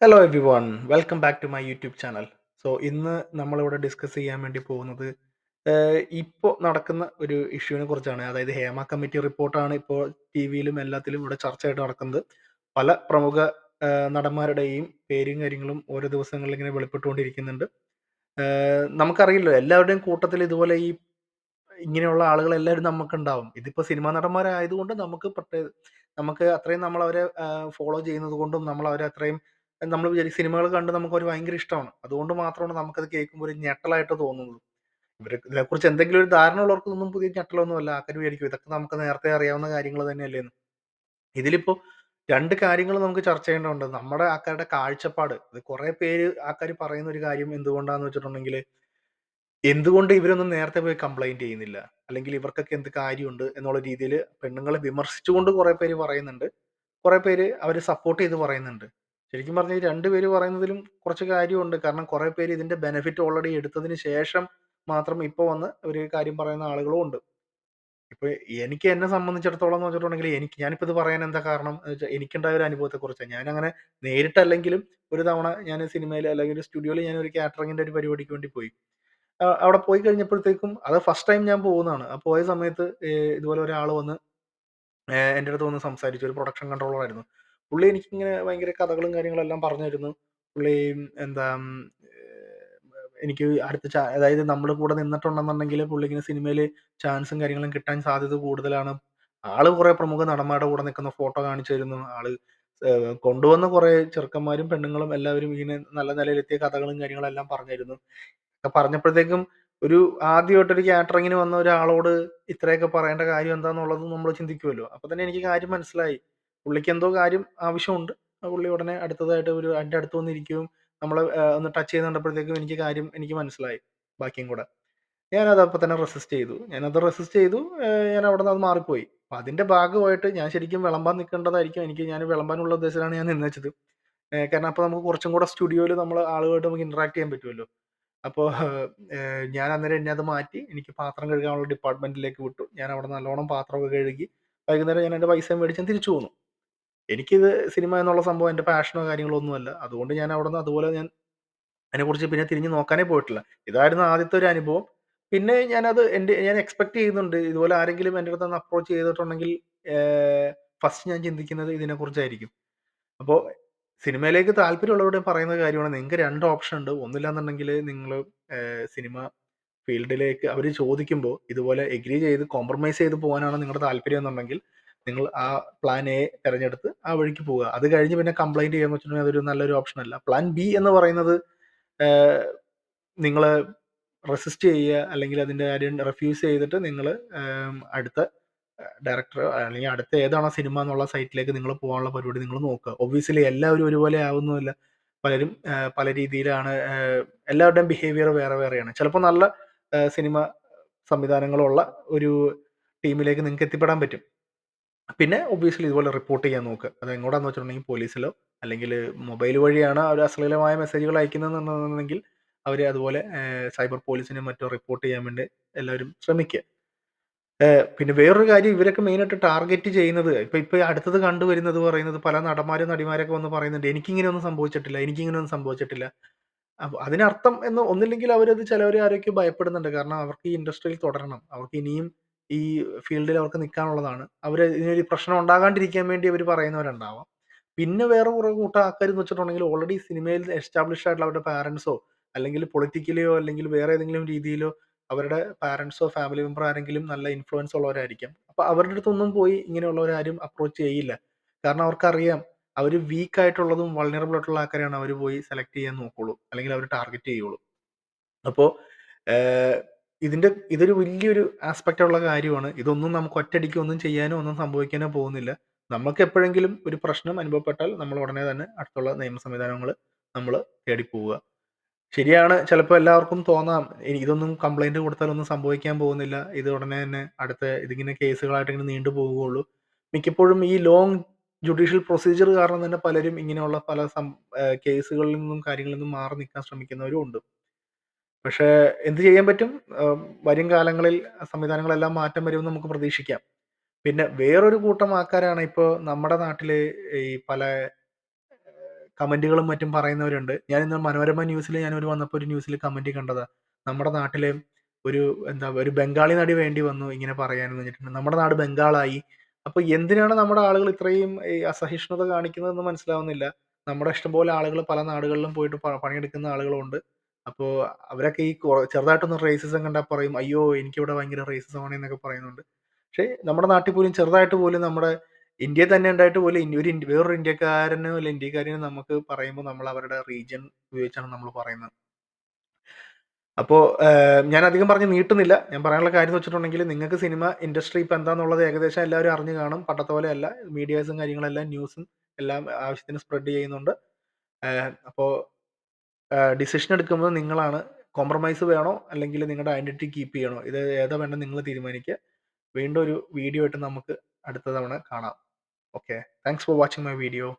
Hello everyone welcome back to my YouTube channel. ഇന്ന് നമ്മളിവിടെ discuss ചെയ്യാൻ വേണ്ടി പോകുന്നത് ഇപ്പോൾ നടക്കുന്ന ഒരു ഇഷ്യൂവിനെ കുറിച്ചാണ്. അതായത് ഹേമ കമ്മിറ്റി റിപ്പോർട്ടാണ് ഇപ്പോൾ ടി വിയിലും എല്ലാത്തിലും ഇവിടെ ചർച്ചയായിട്ട് നടക്കുന്നത്. പല പ്രമുഖ നടന്മാരുടെയും പേരും കാര്യങ്ങളും ഓരോ ദിവസങ്ങളിൽ ഇങ്ങനെ വെളിപ്പെട്ടുകൊണ്ടിരിക്കുന്നുണ്ട്. നമുക്കറിയില്ലോ എല്ലാവരുടെയും കൂട്ടത്തിൽ ഇതുപോലെ ഇങ്ങനെയുള്ള ആളുകളെല്ലാവരും നമുക്കുണ്ടാവും. ഇതിപ്പോ സിനിമാ നടന്മാരായതുകൊണ്ട് നമുക്ക് അത്രയും നമ്മളവരെ ഫോളോ ചെയ്യുന്നത് കൊണ്ടും നമ്മളവരെ അത്രയും നമ്മൾ വിചാരിക്കും സിനിമകൾ കണ്ട് നമുക്കവരെ ഭയങ്കര ഇഷ്ടമാണ്. അതുകൊണ്ട് മാത്രമാണ് നമുക്കത് കേൾക്കുമ്പോൾ ഒരു ഞെട്ടലായിട്ട് തോന്നുന്നത്. ഇതിനെക്കുറിച്ച് എന്തെങ്കിലും ഒരു ധാരണ ഉള്ളവർക്കൊന്നും പുതിയ ഞെട്ടലൊന്നുമല്ല. ആൾക്കാര് വിചാരിക്കും ഇതൊക്കെ നമുക്ക് നേരത്തെ അറിയാവുന്ന കാര്യങ്ങൾ തന്നെയല്ലേന്ന്. ഇതിലിപ്പോ 2 കാര്യങ്ങൾ നമുക്ക് ചർച്ച ചെയ്യേണ്ടതുണ്ട്. നമ്മുടെ ആൾക്കാരുടെ കാഴ്ചപ്പാട്. ഇത് കുറെ പേര് ആൾക്കാര് പറയുന്ന ഒരു കാര്യം എന്തുകൊണ്ടാന്ന് വെച്ചിട്ടുണ്ടെങ്കില് എന്തുകൊണ്ട് ഇവരൊന്നും നേരത്തെ പോയി കംപ്ലയിന്റ് ചെയ്യുന്നില്ല? അല്ലെങ്കിൽ ഇവർക്കൊക്കെ എന്ത് കാര്യമുണ്ട് എന്നുള്ള രീതിയില് പെണ്ണുങ്ങളെ വിമർശിച്ചുകൊണ്ട് കുറെ പേര് പറയുന്നുണ്ട്. കുറെ പേര് അവരെ സപ്പോർട്ട് ചെയ്ത് പറയുന്നുണ്ട്. ശരിക്കും പറഞ്ഞാൽ ഈ 2 പേര് പറയുന്നതിലും കുറച്ച് കാര്യമുണ്ട്. കാരണം കുറെ പേര് ഇതിന്റെ ബെനിഫിറ്റ് ഓൾറെഡി എടുത്തതിന് ശേഷം മാത്രം ഇപ്പൊ വന്ന് ഒരു കാര്യം പറയുന്ന ആളുകളും ഉണ്ട്. ഇപ്പൊ എനിക്ക് എന്നെ സംബന്ധിച്ചിടത്തോളം എന്ന് വെച്ചിട്ടുണ്ടെങ്കിൽ ഞാനിപ്പോ ഇത് പറയാൻ എന്താ കാരണം എന്ന് വെച്ചാൽ എനിക്കുണ്ടായ ഒരു അനുഭവത്തെക്കുറിച്ചാണ്. ഞാനങ്ങനെ നേരിട്ടല്ലെങ്കിലും ഒരു തവണ ഞാൻ സിനിമയിൽ അല്ലെങ്കിൽ ഒരു സ്റ്റുഡിയോയിൽ ഞാൻ ഒരു കാറ്ററിംഗിന്റെ ഒരു പരിപാടിക്ക് വേണ്ടി പോയി. അവിടെ പോയി കഴിഞ്ഞപ്പോഴത്തേക്കും അത് ഫസ്റ്റ് ടൈം ഞാൻ പോകുന്നതാണ്. ആ പോയ സമയത്ത് ഇതുപോലെ ഒരാള് വന്ന് എൻ്റെ അടുത്ത് വന്ന് സംസാരിച്ചു. ഒരു പ്രൊഡക്ഷൻ കൺട്രോളർ ആയിരുന്നു. പുള്ളി എനിക്കിങ്ങനെ ഭയങ്കര കഥകളും കാര്യങ്ങളെല്ലാം പറഞ്ഞു തരുന്നു. പുള്ളി എന്താ എനിക്ക് അടുത്ത അതായത് നമ്മുടെ കൂടെ നിന്നിട്ടുണ്ടെന്നുണ്ടെങ്കിൽ പുള്ളിക്കിങ്ങനെ സിനിമയില് ചാൻസും കാര്യങ്ങളും കിട്ടാൻ സാധ്യത കൂടുതലാണ്. ആള് കുറെ പ്രമുഖ നടന്മാരുടെ കൂടെ നിൽക്കുന്ന ഫോട്ടോ കാണിച്ചു തരുന്നു. ആള് കൊണ്ടുവന്ന കുറെ ചെറുക്കന്മാരും പെണ്ണുങ്ങളും എല്ലാവരും ഇങ്ങനെ നല്ല നിലയിലെത്തിയ കഥകളും കാര്യങ്ങളും എല്ലാം പറഞ്ഞു തരുന്നു. ഒക്കെ പറഞ്ഞപ്പോഴത്തേക്കും ഒരു ആദ്യമായിട്ടൊരു കാറ്ററിങ്ങിന് വന്ന ഒരാളോട് ഇത്രയൊക്കെ പറയേണ്ട കാര്യം എന്താന്നുള്ളത് നമ്മൾ ചിന്തിക്കുമല്ലോ. അപ്പൊ തന്നെ എനിക്ക് കാര്യം മനസ്സിലായി. പുള്ളിക്ക് എന്തോ കാര്യം ആവശ്യമുണ്ട്. പുള്ളി ഉടനെ അടുത്തതായിട്ട് എൻ്റെ അടുത്ത് വന്നിരിക്കുകയും നമ്മളെ ഒന്ന് ടച്ച് ചെയ്ത് കണ്ടപ്പോഴത്തേക്കും എനിക്ക് മനസ്സിലായി ബാക്കിയും കൂടെ. ഞാനത് അപ്പൊ തന്നെ റെസിസ്റ്റ് ചെയ്തു. ഞാൻ അവിടുന്ന് അത് മാറിപ്പോയി. അപ്പൊ അതിന്റെ ഭാഗമായിട്ട് ഞാൻ ശരിക്കും വിളമ്പാൻ നിൽക്കേണ്ടതായിരിക്കും. ഞാൻ വിളമ്പാനുള്ള ഉദ്ദേശത്തിലാണ് ഞാൻ നിന്നേച്ചത്. കാരണം അപ്പൊ നമുക്ക് കുറച്ചും കൂടെ സ്റ്റുഡിയോയിൽ നമ്മൾ ആളുമായിട്ട് നമുക്ക് ഇന്ററാക്ട് ചെയ്യാൻ പറ്റുമല്ലോ. അപ്പോൾ ഞാൻ അന്നേരം എന്നെ അത് മാറ്റി എനിക്ക് പാത്രം കഴുകാനുള്ള ഡിപ്പാർട്ട്മെന്റിലേക്ക് വിട്ടു. ഞാൻ അവിടെ നല്ലോണം പാത്രമൊക്കെ കഴുകി വൈകുന്നേരം ഞാൻ എൻ്റെ പൈസയും മേടിച്ച് ഞാൻ തിരിച്ചു പോന്നു. എനിക്കിത് സിനിമ എന്നുള്ള സംഭവം എൻ്റെ പാഷനോ കാര്യങ്ങളോ ഒന്നുമല്ല. അതുകൊണ്ട് ഞാൻ അവിടുന്ന് അതുപോലെ അതിനെക്കുറിച്ച് പിന്നെ തിരിഞ്ഞ് നോക്കാനേ പോയിട്ടില്ല. ഇതായിരുന്നു ആദ്യത്തെ ഒരു അനുഭവം. പിന്നെ ഞാൻ എക്സ്പെക്ട് ചെയ്യുന്നുണ്ട് ഇതുപോലെ ആരെങ്കിലും എൻ്റെ അടുത്ത് ഒന്ന് അപ്രോച്ച് ചെയ്തിട്ടുണ്ടെങ്കിൽ ഫസ്റ്റ് ഞാൻ ചിന്തിക്കുന്നത് ഇതിനെക്കുറിച്ചായിരിക്കും. അപ്പോൾ സിനിമയിലേക്ക് താല്പര്യമുള്ളവരോട് പറയുന്ന കാര്യമാണ് നിങ്ങൾക്ക് 2 ഓപ്ഷൻ ഉണ്ട്. ഒന്നില്ലാന്നുണ്ടെങ്കില് നിങ്ങള് സിനിമ ഫീൽഡിലേക്ക് അവര് ചോദിക്കുമ്പോൾ ഇതുപോലെ എഗ്രി ചെയ്ത് കോംപ്രമൈസ് ചെയ്ത് പോകാനാണ് നിങ്ങളുടെ താല്പര്യം എന്നുണ്ടെങ്കിൽ നിങ്ങൾ ആ പ്ലാൻ എ തിരഞ്ഞെടുത്ത് ആ വഴിക്ക് പോവുക. അത് കഴിഞ്ഞ് പിന്നെ കംപ്ലയിന്റ് ചെയ്യാന്ന് വെച്ചിട്ടുണ്ടെങ്കിൽ അതൊരു നല്ലൊരു ഓപ്ഷൻ അല്ല. പ്ലാൻ ബി എന്ന് പറയുന്നത് നിങ്ങൾ റെസിസ്റ്റ് ചെയ്യുക അല്ലെങ്കിൽ അതിന്റെ കാര്യം റിഫ്യൂസ് ചെയ്തിട്ട് നിങ്ങൾ അടുത്ത ഡയറക്ടർ അല്ലെങ്കിൽ അടുത്ത ഏതാണോ സിനിമ എന്നുള്ള സൈറ്റിലേക്ക് നിങ്ങൾ പോകാനുള്ള പരിപാടി നിങ്ങൾ നോക്കുക. ഒബ്വിയസ്ലി എല്ലാവരും ഒരുപോലെ ആവുന്നുമില്ല. പലരും പല രീതിയിലാണ്. എല്ലാവരുടെയും ബിഹേവിയർ വേറെ വേറെയാണ്. ചിലപ്പോൾ നല്ല സിനിമ സംവിധാനങ്ങളുള്ള ഒരു ടീമിലേക്ക് നിങ്ങൾക്ക് എത്തിപ്പെടാൻ പറ്റും. പിന്നെ ഒബ്വിയസ്ലി ഇതുപോലെ റിപ്പോർട്ട് ചെയ്യാൻ നോക്കുക. അത് എങ്ങോട്ടാന്ന് വെച്ചിട്ടുണ്ടെങ്കിൽ പോലീസിലോ അല്ലെങ്കിൽ മൊബൈൽ വഴിയാണ് അവർ അശ്ലീലമായ മെസ്സേജുകൾ അയക്കുന്നതെന്നുണ്ടെങ്കിൽ അവർ അതുപോലെ സൈബർ പോലീസിനും മറ്റോ റിപ്പോർട്ട് ചെയ്യാൻ വേണ്ടി എല്ലാവരും ശ്രമിക്കുക. പിന്നെ വേറൊരു കാര്യം ഇവരൊക്കെ മെയിനായിട്ട് ടാർഗറ്റ് ചെയ്യുന്നത് ഇപ്പൊ ഈ അടുത്തത് കണ്ടുവരുന്നത് പറയുന്നത് പല നടന്മാരും നടിമാരൊക്കെ വന്ന് പറയുന്നുണ്ട് എനിക്കിങ്ങനെയൊന്നും സംഭവിച്ചിട്ടില്ല, എനിക്കിങ്ങനെയൊന്നും സംഭവിച്ചിട്ടില്ല. അപ്പൊ അതിനർത്ഥം ഒന്നില്ലെങ്കിൽ അവരത് ചിലവർ ആരൊക്കെ ഭയപ്പെടുന്നുണ്ട്. കാരണം അവർക്ക് ഈ ഇൻഡസ്ട്രിയിൽ തുടരണം. അവർക്ക് ഇനിയും ഈ ഫീൽഡിൽ അവർക്ക് നിൽക്കാനുള്ളതാണ്. അവര് ഇതിനൊരു പ്രശ്നം ഉണ്ടാകാണ്ടിരിക്കാൻ വേണ്ടി അവർ പറയുന്നവരുണ്ടാവാം. പിന്നെ വേറെ കുറെ കൂട്ടം ആൾക്കാരെന്ന് വെച്ചിട്ടുണ്ടെങ്കിൽ ഓൾറെഡി സിനിമയിൽ എസ്റ്റാബ്ലിഷ്ഡ് ആയിട്ടുള്ള അവരുടെ പാരന്റ്സോ അല്ലെങ്കിൽ പൊളിറ്റിക്കലിയോ അല്ലെങ്കിൽ വേറെ ഏതെങ്കിലും രീതിയിലോ അവരുടെ പാരന്റ്സോ ഫാമിലി മെമ്പർ ആരെങ്കിലും നല്ല ഇൻഫ്ലുവൻസ് ഉള്ളവരായിരിക്കാം. അപ്പൊ അവരുടെ അടുത്തൊന്നും പോയി ഇങ്ങനെയുള്ളവരാരും അപ്രോച്ച് ചെയ്യില്ല. കാരണം അവർക്കറിയാം അവര് വീക്ക് ആയിട്ടുള്ളതും വൾനറബിൾ ആയിട്ടുള്ള ആൾക്കാരെയാണ് അവര് പോയി സെലക്ട് ചെയ്യാൻ നോക്കുള്ളൂ. അല്ലെങ്കിൽ അവർ ടാർഗറ്റ് ചെയ്യുള്ളൂ. അപ്പോ ഏഹ് ഇതൊരു വലിയൊരു ആസ്പെക്റ്റ് ഉള്ള കാര്യമാണ്. ഇതൊന്നും നമുക്ക് ഒറ്റയടിക്ക് ഒന്നും ചെയ്യാനോ ഒന്നും സംഭവിക്കാനോ പോകുന്നില്ല. നമുക്ക് എപ്പോഴെങ്കിലും ഒരു പ്രശ്നം അനുഭവപ്പെട്ടാൽ നമ്മൾ ഉടനെ തന്നെ അടുത്തുള്ള നിയമ സംവിധാനങ്ങള് നമ്മള് തേടി പോവുക. ശരിയാണ്. ചിലപ്പോൾ എല്ലാവർക്കും തോന്നാം ഇതൊന്നും കംപ്ലൈന്റ് കൊടുത്താൽ ഒന്നും സംഭവിക്കാൻ പോകുന്നില്ല. ഇത് ഉടനെ തന്നെ ഇതിങ്ങനെ കേസുകളായിട്ട് ഇങ്ങനെ നീണ്ടു പോവുകയുള്ളൂ. മിക്കപ്പോഴും ഈ ലോങ് ജുഡീഷ്യൽ പ്രൊസീജിയർ കാരണം തന്നെ പലരും ഇങ്ങനെയുള്ള പല കേസുകളിൽ നിന്നും കാര്യങ്ങളിൽ നിന്നും മാറി നിൽക്കാൻ ശ്രമിക്കുന്നവരും ഉണ്ട്. പക്ഷേ എന്ത് ചെയ്യാൻ പറ്റും? വരും കാലങ്ങളിൽ സംവിധാനങ്ങളെല്ലാം മാറ്റം വരുമെന്ന് നമുക്ക് പ്രതീക്ഷിക്കാം. പിന്നെ വേറൊരു കൂട്ടം ആൾക്കാരാണ് ഇപ്പോ നമ്മുടെ നാട്ടില് ഈ പല കമന്റുകളും മറ്റും പറയുന്നവരുണ്ട്. ഞാൻ ഇന്ന് മനോരമ ന്യൂസിൽ ഞാനൊരു വന്നപ്പോൾ ഒരു ന്യൂസിൽ കമന്റ് കണ്ടതാ. നമ്മുടെ നാട്ടിലെ ഒരു ഒരു ബംഗാളി നടി വേണ്ടി വന്നു ഇങ്ങനെ പറയാനെന്ന് വെച്ചിട്ടുണ്ട്. നമ്മുടെ നാട് ബംഗാളായി. അപ്പൊ എന്തിനാണ് നമ്മുടെ ആളുകൾ ഇത്രയും ഈ അസഹിഷ്ണുത കാണിക്കുന്നതെന്ന് മനസ്സിലാവുന്നില്ല. നമ്മുടെ ഇഷ്ടംപോലെ ആളുകൾ പല നാടുകളിലും പോയിട്ട് പണിയെടുക്കുന്ന ആളുകളുണ്ട്. അപ്പോ അവരൊക്കെ ഈ ചെറുതായിട്ടൊന്ന് റേസിസം കണ്ടാൽ പറയും, അയ്യോ എനിക്കിവിടെ ഭയങ്കര റേസിസം ആണ് എന്നൊക്കെ പറയുന്നുണ്ട്. പക്ഷേ നമ്മുടെ നാട്ടിൽ പോലും ചെറുതായിട്ട് പോലും നമ്മുടെ ഇന്ത്യയിൽ തന്നെ ഉണ്ടായിട്ട് പോലും വേറൊരു ഇന്ത്യക്കാരനോ അല്ല ഇന്ത്യക്കാരനോ നമുക്ക് പറയുമ്പോൾ നമ്മൾ അവരുടെ റീജിയൻ ഉപയോഗിച്ചാണ് നമ്മൾ പറയുന്നത്. അപ്പോൾ ഞാൻ അധികം പറഞ്ഞ് നീട്ടുന്നില്ല. ഞാൻ പറയാനുള്ള കാര്യം എന്ന് വെച്ചിട്ടുണ്ടെങ്കിൽ നിങ്ങൾക്ക് സിനിമ ഇൻഡസ്ട്രി ഇപ്പം എന്താണെന്നുള്ളത് ഏകദേശം എല്ലാവരും അറിഞ്ഞു കാണും. പണ്ടത്തെ പോലെയല്ല, മീഡിയാസും കാര്യങ്ങളെല്ലാം ന്യൂസും എല്ലാം ആവശ്യത്തിന് സ്പ്രെഡ് ചെയ്യുന്നുണ്ട്. അപ്പോൾ ഡിസിഷൻ എടുക്കുമ്പോൾ നിങ്ങളാണ്. കോംപ്രമൈസ് വേണോ അല്ലെങ്കിൽ നിങ്ങളുടെ ഐഡന്റിറ്റി കീപ്പ് ചെയ്യണോ, ഇത് ഏതാ വേണ്ടത് നിങ്ങൾ തീരുമാനിക്കുക. വീണ്ടും ഒരു വീഡിയോ ആയിട്ട് നമുക്ക് അടുത്ത തവണ കാണാം. Okay, thanks for watching my video.